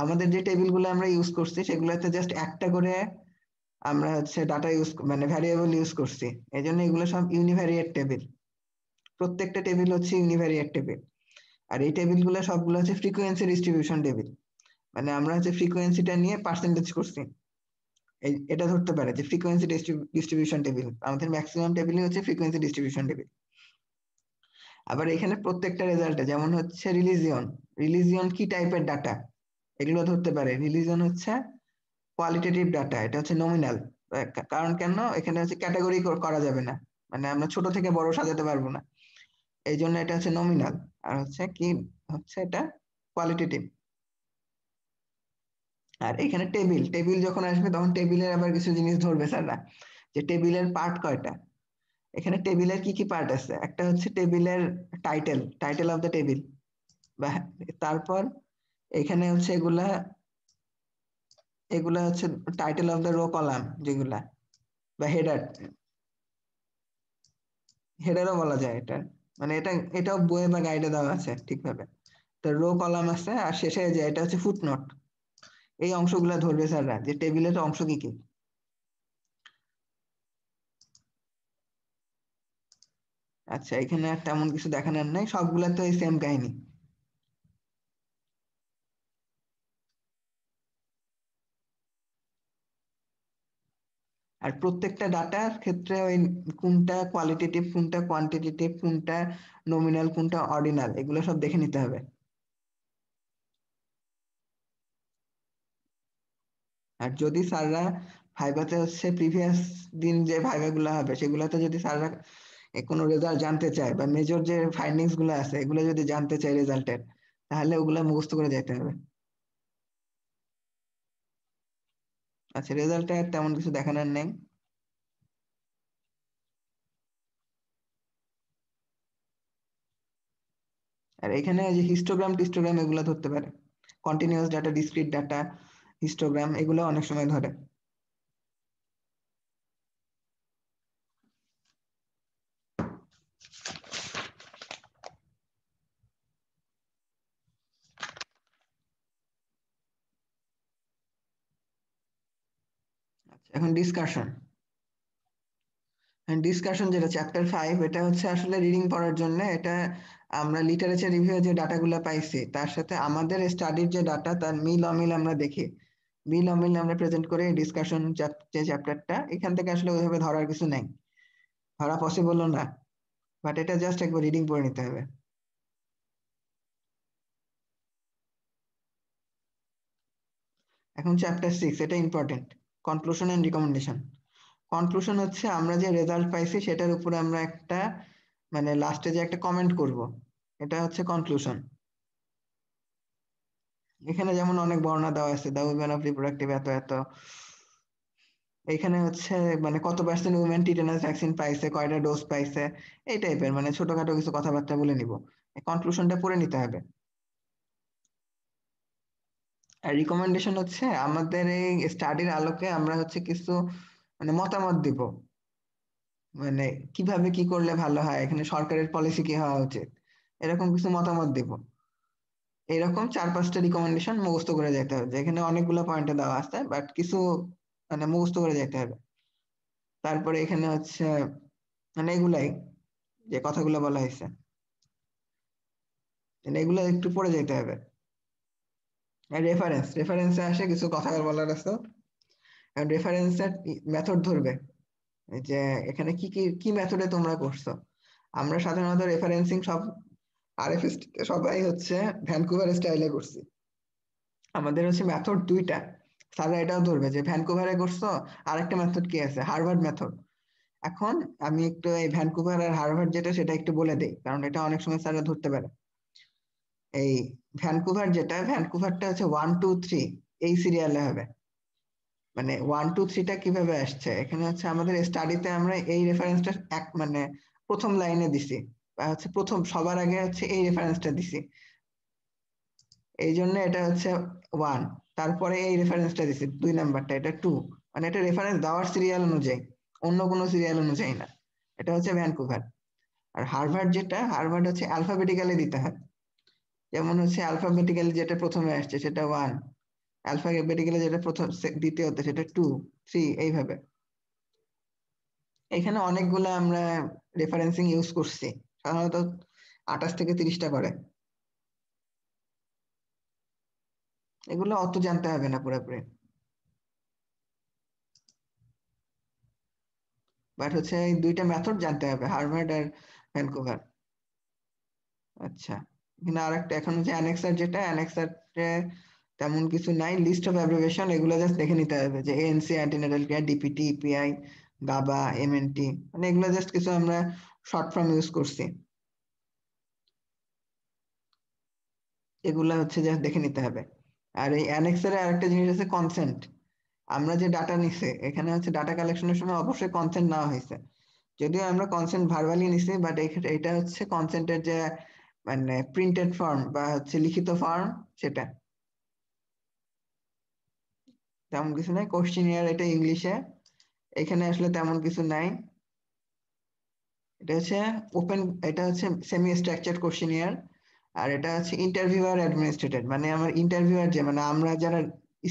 আমাদের যে টেবিল গুলো আমরা ইউজ করছি সেগুলোতে জাস্ট একটা করে আমরা হচ্ছে ডাটা ইউজ মানে ভ্যারিয়েবল ইউজ করছি। এই জন্য এগুলো সব ইউনিভ্যারিয়েট টেবিল। প্রত্যেকটা টেবিল হচ্ছে ইউনিভ্যারিয়েট টেবিল। আর এই টেবিল গুলো সবগুলো হচ্ছে ফ্রিকোয়েন্সি ডিস্ট্রিবিউশন টেবিল। মানে আমরা হচ্ছে ফ্রিকোয়েন্সিটা নিয়ে পার্সেন্টেজ করছি। এটা ধরতে পারে যে ফ্রিকোয়েন্সি ডিস্ট্রিবিউশন টেবিল, আমাদের ম্যাক্সিমাম টেবিলই হচ্ছে ফ্রিকোয়েন্সি ডিস্ট্রিবিউশন টেবিল। আবার এখানে প্রত্যেকটা রেজাল্টে যেমন হচ্ছে রিলিজিয়ন, রিলিজিয়ন কি টাইপের ডাটা, এগুলো ধরতে পারে। রিলিজিয়ন হচ্ছে কোয়ালিটেটিভ ডাটা, এটা হচ্ছে নমিনাল। কারণ কেন, এখানে হচ্ছে ক্যাটাগরি করা যাবে না, মানে আমরা ছোট থেকে বড় সাজাতে পারবো না, এই জন্য এটা হচ্ছে নমিনাল। আর হচ্ছে কি, হচ্ছে এটা কোয়ালিটেটিভ। আর এখানে টেবিল, টেবিল যখন আসবে তখন টেবিলের আবার কিছু জিনিস ধরবে স্যাররা, যে টেবিলের পার্ট কয়টা। এখানে টেবিলের কি কি পার্ট আছে, একটা হচ্ছে টেবিলের title, title of the table, বা তারপর এখানে হচ্ছে এগুলা, এগুলা হচ্ছে title of the rho column যেগুলা, বা হেডার, হেডারও বলা যায় এটা। মানে এটাও বইয়ে বা গাইডে দেওয়া আছে ঠিকভাবে। তো রো কলাম আছে, আর শেষে যে এটা হচ্ছে ফুটনোট। এই অংশগুলা ধরবে স্যাররা, যে টেবিলের অংশ কি কি। আচ্ছা, এখানে আর তেমন কিছু দেখানোর নাই, সবগুলা তো এই সেম কাহিনী। আর প্রত্যেকটা ডাটার ক্ষেত্রে ওই কোনটা কোয়ালিটেটিভ, কোনটা কোয়ান্টিটেটিভ, কোনটা নমিনাল, কোনটা অর্ডিনাল, এগুলো সব দেখে নিতে হবে। আর যদি স্যাররা ভাইভাতে হচ্ছে প্রিভিয়াস দিন যে ভাইভা গুলো হবে সেগুলোতে যদি স্যাররা কোনো রেজাল্ট জানতে চায়, বা মেজর যে ফাইন্ডিংস গুলো আছে এগুলো যদি জানতে চায় রেজাল্টের, তাহলে ওগুলা মুখস্থ করে যেতে হবে। আচ্ছা, রেজাল্টে আর তেমন কিছু দেখানোর নেই। আর এখানে যে হিস্টোগ্রাম টিস্টোগ্রাম এগুলো ধরতে পারে, continuous data, discrete data, histogram, এগুলো অনেক সময় ধরে। আচ্ছা, এখন ডিসকাশন। ডিসকাশন যেটা চ্যাপ্টার 5, এটা হচ্ছে আসলে রিডিং পড়ার জন্য। এটা আমরা লিটারেচার রিভিউ যে ডাটাগুলো পাইছি তার সাথে আমাদের স্টাডির যে ডাটা, তার মিল অমিল আমরা দেখি, মিল অমিল আমরা প্রেজেন্ট করে ডিসকাশন যে চ্যাপ্টারটা, এখান থেকে আসলে ওইভাবে ধরার কিছু নাই, ধরা পসিবলও না। বাট এটা জাস্ট একবার রিডিং পড়ে নিতে হবে। এখন চ্যাপ্টার 6, এটা important. Conclusion and recommendation. Conclusion হচ্ছে আমরা যে রেজাল্ট পাইছি সেটার উপরে আমরা একটা মানে লাস্টে যে একটা কমেন্ট করব, এটা হচ্ছে কনক্লুশন। এখানে যেমন অনেক বর্ণনা দেওয়া আছে, দা উইমেন অফ রিপ্রোডাক্টিভ এত এত, এখানে হচ্ছে মানে কত পার্সেন্ট উইমেন টিটেনাস ভ্যাকসিন পাইছে, কয়টা ডোজ পাইছে, এই টাইপের মানে ছোটখাটো কিছু কথাবার্তা বলে নিব, কনক্লুশনটা পড়ে নিতে হবে। আর রিকমেন্ডেশন হচ্ছে আমাদের এই স্টাডির আলোকে আমরা হচ্ছে কিছু মানে মতামত দিব, মানে কিভাবে কি করলে ভালো হয়, এখানে সরকারের পলিসি কি হওয়া উচিত, এরকম কিছু মতামত দিব। এরকম 4-5টা রিকমেন্ডেশন মুখস্থ করে যেতে হবে, এখানে অনেকগুলো পয়েন্টে দেওয়া আছে বাট কিছু মানে মুখস্থ করে যেতে হবে। তারপরে এখানে হচ্ছে মানে এগুলাই যে কথাগুলো বলা হয়েছে, মানে এগুলো একটু পড়ে যেতে হবে। রেফারেন্সে আসে কিছু কথা বলার আছে। রেফারেন্সের মেথড ধরবে, এই যে এখানে কি কি কি মেথডে তোমরা করছো। আমরা সাধারণত রেফারেন্সিং সব আরএফএস সবাই হচ্ছে ভ্যানকুভার স্টাইলে করছি। আমাদের হচ্ছে মেথড দুইটা, স্যাররা এটাও ধরবে যে ভ্যানকুভারে করছো, আরেকটা মেথড কি আছে, হার্ভার্ড মেথড। এখন আমি একটু এই ভ্যানকুভার আর হার্ভার্ড যেটা সেটা একটু বলে দেই, কারণ এটা অনেক সময় স্যাররা ধরতে পারে। এই ভ্যানকুভার যেটা, ভ্যানকুভারটা হচ্ছে 1 2 3 এই সিরিয়ালে হবে। মানে 1 2 3টা কিভাবে আসছে, এখানে হচ্ছে আমাদের স্টাডিতে আমরা এই রেফারেন্সটা এক মানে প্রথম লাইনে দিছি, বা হচ্ছে প্রথম সবার আগে হচ্ছে এই রেফারেন্সটা দিছি, এই জন্য এটা হচ্ছে 1। তারপরে এই রেফারেন্সটা দিছি 2 নাম্বারটা, এটা 2। মানে এটা রেফারেন্স দেওয়ার সিরিয়াল অনুযায়ী, অন্য কোনো সিরিয়াল অনুযায়ী না। এটা হচ্ছে ভ্যানকুভার। আর হার্ভার্ড যেটা, হার্ভার্ড হচ্ছে অ্যালফাবেটিক্যালি দিতে হয়। যেমন হচ্ছে অ্যালফাবেটিক্যালি যেটা প্রথমে আসছে সেটা 1, অ্যালফাবেটিক্যালি যেটা প্রথম দ্বিতীয়তে সেটা 2 3 এইভাবে। এখানে অনেকগুলো আমরা রেফারেন্সিং ইউজ করছি, সাধারণত 28 থেকে 30টা করে। এগুলো অত জানতে হবে না পুরোপুরি, বাট হচ্ছে এই দুইটা মেথড জানতে হবে, হার্ভার্ড আর ভ্যানকুভার। আচ্ছা, এখানে আরেকটা এখন হচ্ছে অ্যানেক্সার, যেটা অ্যানেক্সার তেমন কিছু নাই, লিস্ট অফ অ্যাব্রিভিয়েশন এগুলো জাস্ট দেখে নিতে হবে, যে ANC, antenatal care, DPT, EPI, গাবা, এমএনটি, মানে এগুলো জাস্ট কিছু আমরা শর্ট ফর্ম ইউজ করছি, এগুলা হচ্ছে জাস্ট দেখে নিতে হবে। আর এই অ্যানেক্সারে আরেকটা জিনিস আছে, কনসেন্ট। আমরা যে ডাটা নিছে, এখানে হচ্ছে ডাটা কালেকশনের সময় অবশ্যই কনসেন্ট নেওয়া হয়েছে। যদিও আমরা কনসেন্ট ভার্বালি নিছি, বাট এটা হচ্ছে কনসেন্টের যে মানে প্রিন্টেড ফর্ম বা হচ্ছে লিখিত ফর্ম সেটা। তেমন কিছু নাই, কোশ্চেনিয়ার এটা ইংলিশে, এখানে আসলে তেমন কিছু নাই। এটা হচ্ছে ওপেন, এটা হচ্ছে সেমি স্ট্রাকচার্ড কোশ্চেনিয়ার। আর এটা হচ্ছে ইন্টারভিউয়ার অ্যাডমিনিস্ট্রেটেড, মানে আমার ইন্টারভিউয়ার যে মানে আমরা যারা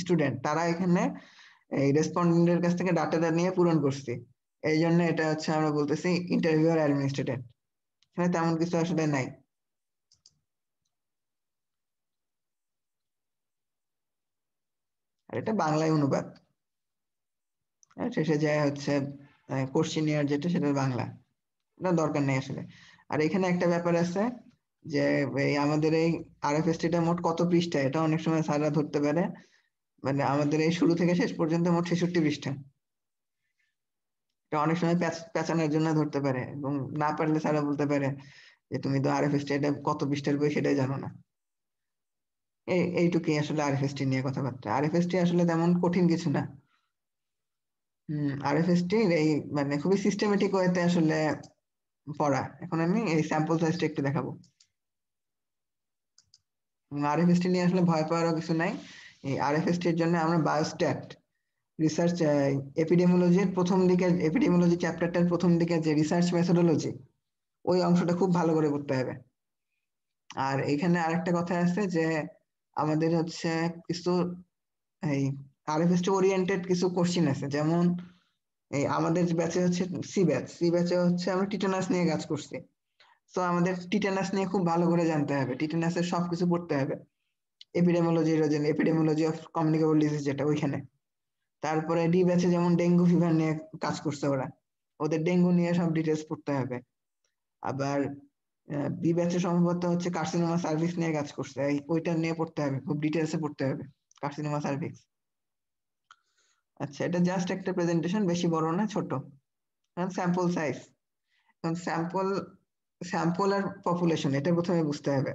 স্টুডেন্ট তারা এখানে এই রেসপন্ডেন্টের কাছ থেকে ডাটাটা নিয়ে পূরণ করছি, এই জন্য এটা হচ্ছে আমরা বলতেছি ইন্টারভিউয়ার অ্যাডমিনিস্ট্রেটেড। এখানে তেমন কিছু আসলে নাই। আর এটা বাংলায় অনুবাদ, আর শেষে যায় হচ্ছে কোশ্চেনিয়ার যেটা সেটা বাংলা, এটা দরকার নেই আসলে। আর এখানে একটা ব্যাপার আছে যে এই আমাদের এই আরএফএসটিটা মোট কত পৃষ্ঠা, এটা অনেক সময় স্যাররা ধরতে পারে। মানে আমাদের এই শুরু থেকে শেষ পর্যন্ত মোট 66 পৃষ্ঠা। এটা অনেক সময় পেঁচানোর জন্য ধরতে পারে, এবং না পারলে স্যাররা বলতে পারে যে তুমি তো আরএফএসটি এটা কত পৃষ্ঠার বই সেটাই জানো না। এইটুকুই আসলে আরএফএসটি নিয়ে কথাবার্তা। আরএফএসটি আসলে তেমন কঠিন কিছু না। আরএফএসটি এই মানে খুবই সিস্টেমেটিক ওয়েতে আসলে পড়া। এখন আমি এই স্যাম্পল সাইজটা একটু দেখাবো। আরএফএসটি নিয়ে আসলে ভয় পাওয়ারও কিছু নাই। এই আরএফএসটির জন্য আমরা বায়োস্ট্যাট রিসার্চ, এপিডেমিওলজির প্রথম দিকে, এপিডেমিওলজি চ্যাপ্টারটার প্রথম দিকে যে রিসার্চ মেথোডোলজি, ওই অংশটা খুব ভালো করে পড়তে হবে। আর এখানে আরেকটা কথা আছে যে আমাদের হচ্ছে কিছু এই আরএফএসটি ওরিয়েন্টেড কিছু কোশ্চিন আছে, যেমন এই আমাদের ব্যাচে হচ্ছে সি ব্যাচে হচ্ছে আমরা টিটেনাস নিয়ে কাজ করছি। তো আমাদের টিটেনাস নিয়ে খুব ভালো করে জানতে হবে, টিটেনাসের সবকিছু পড়তে হবে। এপিডেমিওলজি অফ কমিউনিকেবল ডিজিজ যেটা ওইখানে। তারপরে ডি ব্যাচে যেমন ডেঙ্গু ফিভার নিয়ে কাজ করছে ওরা, ওদের ডেঙ্গু নিয়ে সব ডিটেলস পড়তে হবে। আবার বি ব্যাচে সম্ভবত হচ্ছে কার্সিনোমা সার্ভিস নিয়ে কাজ করছে, ওইটা নিয়ে পড়তে হবে, খুব ডিটেলসে পড়তে হবে কার্সিনোমা সার্ভিস। আচ্ছা, এটা জাস্ট একটা প্রেজেন্টেশন, বেশি বড় না, ছোট। স্যাম্পল সাইজ, স্যাম্পল স্যাম্পল আর পপুলেশন এটা প্রথমে বুঝতে হবে।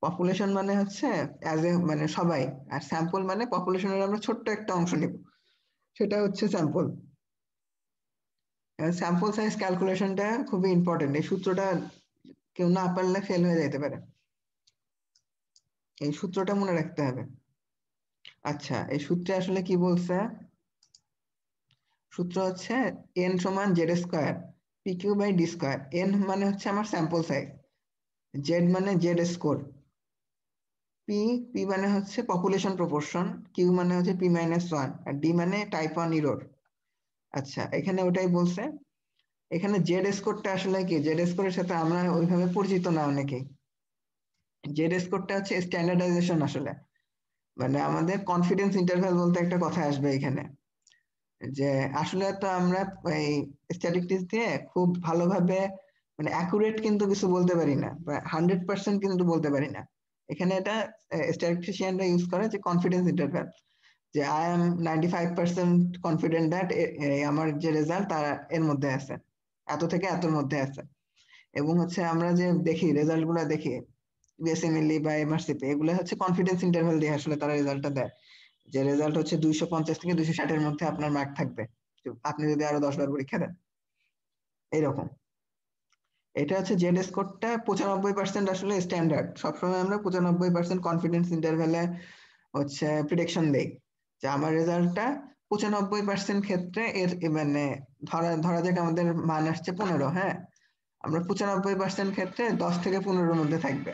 পপুলেশন মানে হচ্ছে অ্যাজ এ মানে সবাই, আর স্যাম্পল মানে পপুলেশনের আমরা ছোট্ট একটা অংশ নিব, সেটা হচ্ছে স্যাম্পল। স্যাম্পল সাইজ ক্যালকুলেশনটা খুবই ইম্পর্টেন্ট, এই সূত্রটা কেউ না পারলে ফেল হয়ে যেতে পারে, এই সূত্রটা মনে রাখতে হবে। আচ্ছা, এই সূত্রে আসলে কি বলছে? সূত্র হচ্ছে এন সমান Z square P Q by D square. N মানে হচ্ছে আমার স্যাম্পল সাইজ, জেড মানে জেড স্কোর, পি পি মানে হচ্ছে পপুলেশন প্রপোর্শন, কিউ মানে হচ্ছে পি মাইনাস ওয়ান, আর ডি মানে টাইপ ওয়ান ইরোর। আচ্ছা, এখানে ওটাই বলছে। এখানে জেড স্কোরটা আসলে কি, জেড স্কোরের সাথে আমরা ওইভাবে পরিচিত না অনেকেই। জেড স্কোরটা হচ্ছে স্ট্যান্ডার্ডাইজেশন আসলে, মানে আমাদের কনফিডেন্স ইন্টারভ্যাল বলতে একটা কথা আসবে এখানে, যে আসলে তো আমরা এই স্ট্যাটিস্টিক্স দিয়ে খুব ভালোভাবে মানে অ্যাকুরেট কিন্তু কিছু বলতে পারি না, বা 100% কিন্তু বলতে পারি না। এখানে এটা স্ট্যাটিস্টিশিয়ানরা ইউজ করে যে কনফিডেন্স ইন্টারভ্যাল, যে আই এম 95% কনফিডেন্ট দ্যাট আমার যে রেজাল্ট তার এর মধ্যে আছে, এত থেকে এতর মধ্যে আছে। এবং হচ্ছে আমরা যে দেখি রেজাল্ট গুলা দেখি বিএসএমএলই বা এমআরসিপি, এগুলো হচ্ছে কনফিডেন্স ইন্টারভ্যাল দিয়ে আসলে তারা রেজাল্টটা দেয়, যে রেজাল্ট হচ্ছে 250 থেকে 260 এর মধ্যে আপনার মার্ক থাকবে আপনি যদি আরো 10 বার পরীক্ষা দেন, এইরকম। এটা হচ্ছে জেড স্কোরটা 95% আসলে স্ট্যান্ডার্ড, সবসময় আমরা 95% কনফিডেন্স ইন্টারভ্যালে হচ্ছে প্রিডিকশন দেই, যে আমার রেজাল্টটা 95% ক্ষেত্রে এর মানে ধরা ধরা যাক আমাদের মান আসছে 15, হ্যাঁ, আমরা 95% ক্ষেত্রে 10 থেকে 15-র মধ্যে থাকবে,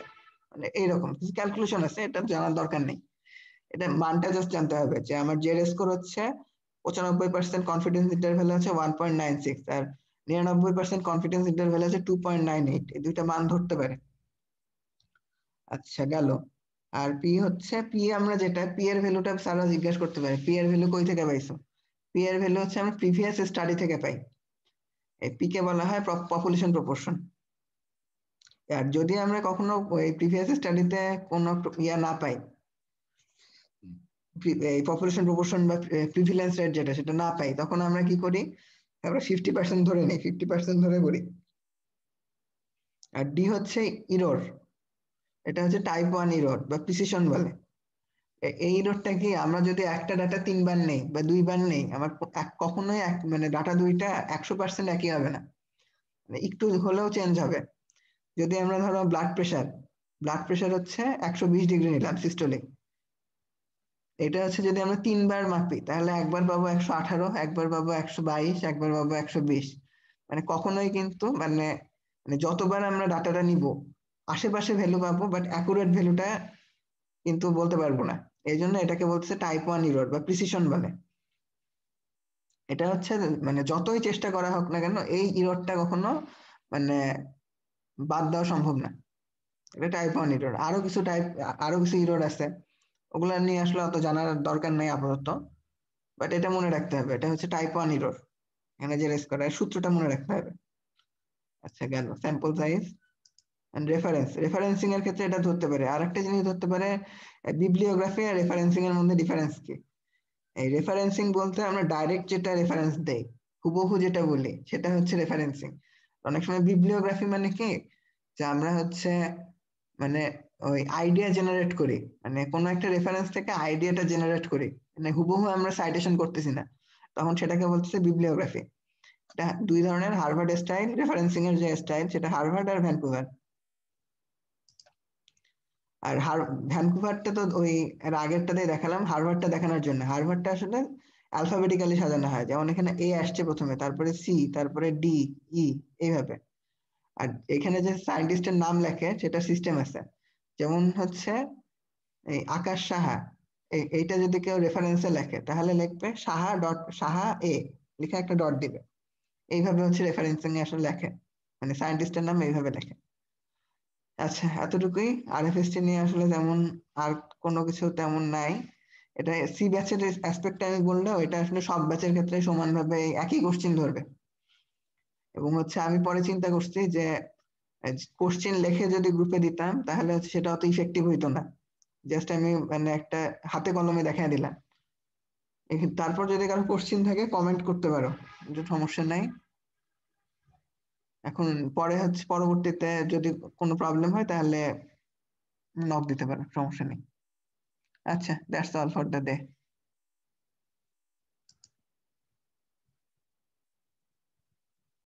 মানে এইরকম কিছু ক্যালকুলেশন আছে, এটা জানার দরকার নেই। এটা মানটা জাস্ট জানতে হবে যে আমার জেড স্কোর হচ্ছে 95% কনফিডেন্স ইন্টারভ্যাল হচ্ছে 1.96, আর 99% কনফিডেন্স ইন্টারভ্যাল হচ্ছে 2.98, এই দুইটা মান ধরতে পারে। আচ্ছা, গেল। আর পি হচ্ছে, পি আমরা যেটা পি এর ভ্যালুটা স্যাররা জিজ্ঞাসা করতে পারে, পি এর ভ্যালু কই থেকে পাইছো? পি এর ভ্যালু হচ্ছে আমরা প্রিভিয়াস স্টাডি থেকে পাই, এই পি কে বলা হয় পপুলেশন প্রপোর্শন। আর যদি আমরা কখনো ওই প্রিভিয়াস স্টাডিতে কোনো ইয়া না পাই, এই পপুলেশন প্রপোর্শন বা প্রিভিলেন্স রেট যেটা সেটা না পাই, তখন আমরা কি করি, আমরা 50% ধরে নিই, 50% ধরে করি। আর ডি হচ্ছে ইরর, এটা হচ্ছে টাইপ ওয়ান ইরর বা প্রিসিশন বলে। এই ইররটা কি, আমরা যদি একটা ডাটা 3 বার নেই বা 2 বার নেই, আমার কখনোই মানে ডাটা দুইটা 100% একই হবে না, মানে একটু হলেও চেঞ্জ হবে। যদি আমরা ধরো ব্লাড প্রেশার হচ্ছে 120 ডিগ্রি নিলাম সিস্টোলিক, এটা হচ্ছে যদি আমরা 3 বার মাপি তাহলে একবার পাবো 118, একবার পাবো 122, একবার পাবো 120। মানে কখনোই কিন্তু মানে মানে যতবার আমরা ডাটাটা নিব আশেপাশে ভ্যালু পাবো, বাট অ্যাকুরেট ভ্যালুটা কিন্তু বলতে পারবো না। এই জন্য এটাকে বলছে টাইপ ওয়ান ইরর বা প্রিসিশন বলে। এটা হচ্ছে মানে যতই চেষ্টা করা হোক না কেন এই ইররটা কখনো মানে বাদ দেওয়া সম্ভব না। এটা টাইপ ওয়ান ইরর। আরো কিছু ইরর আছে, ওগুলা নিয়ে আসলে অত জানার দরকার নেই আপাতত, বাট এটা মনে রাখতে হবে, এটা হচ্ছে টাইপ ওয়ান ইরর। এখানে যে রেস করা সূত্রটা মনে রাখতে হবে। আচ্ছা, গেল স্যাম্পল সাইজ এন্ড রেফারেন্সিং এর ক্ষেত্রে এটা ধরতে পারে। আর একটা জিনিস ধরতে পারে, বিবলিওগ্রাফি আর রেফারেন্সিং এর মধ্যে ডিফারেন্স কি। এই রেফারেন্সিং বলতে আমরা ডাইরেক্ট যেটা রেফারেন্স দেই, হুবহু যেটা বলি সেটা হচ্ছে রেফারেন্সিং। অনেক সময় বিবলিওগ্রাফি মানে কি, যে আমরা হচ্ছে মানে ওই আইডিয়া জেনারেট করি, মানে কোনো একটা রেফারেন্স থেকে আইডিয়াটা জেনারেট করি, মানে হুবহু আমরা সাইটেশন করতেছি না, তখন সেটাকে বলতেছে বিবলিওগ্রাফি। এটা দুই ধরনের, হার্ভার্ড স্টাইল রেফারেন্সিং এর যে স্টাইল সেটা হার্ভার্ড আর ভ্যানকুভার। আর ভ্যানকুভারটা তো ওই এর আগেরটাতেই দেখালাম, হার্ভার্ডটা দেখানোর জন্য। হার্ভার্ডটা আসলে অ্যালফাবেটিক্যালি সাজানো হয়, যেমন এখানে এ আসছে প্রথমে, তারপরে সি, তারপরে ডি, ই, এইভাবে। আর এখানে যে সায়েন্টিস্টের নাম লেখে সেটা সিস্টেম আছে, যেমন হচ্ছে এই আকাশ সাহা, এইটা যদি কেউ রেফারেন্সে লেখে তাহলে লিখবে সাহা ডট সাহা এ, লিখে একটা ডট দিবে। এইভাবে হচ্ছে রেফারেন্সিং এ আসলে লেখে, মানে সায়েন্টিস্টের নাম এইভাবে লেখে। আচ্ছা, এতটুকুই আরএফএসটি নিয়ে আসলে তেমন আর কোনো কিছু তেমন নাই। এটা সি ব্যাচের অ্যাসপেক্ট আমি বললেও এটা আসলে সব ব্যাচের ক্ষেত্রে সমানভাবে একই কোশ্চিন ধরবে। এবং হচ্ছে আমি পরে চিন্তা করছি যে কোশ্চিন লিখে যদি গ্রুপে দিতাম তাহলে হচ্ছে সেটা অত ইফেক্টিভ হইতো না, জাস্ট আমি মানে একটা হাতে কলমে দেখাই দিলাম। তারপর যদি কারো কোশ্চিন থাকে কমেন্ট করতে পারো, যে সমস্যা নাই। এখন পরে হচ্ছে পরবর্তীতে যদি কোনো প্রবলেম হয় তাহলে নক দিতে পারো, সমস্যা নেই। আচ্ছা, that's all for the day.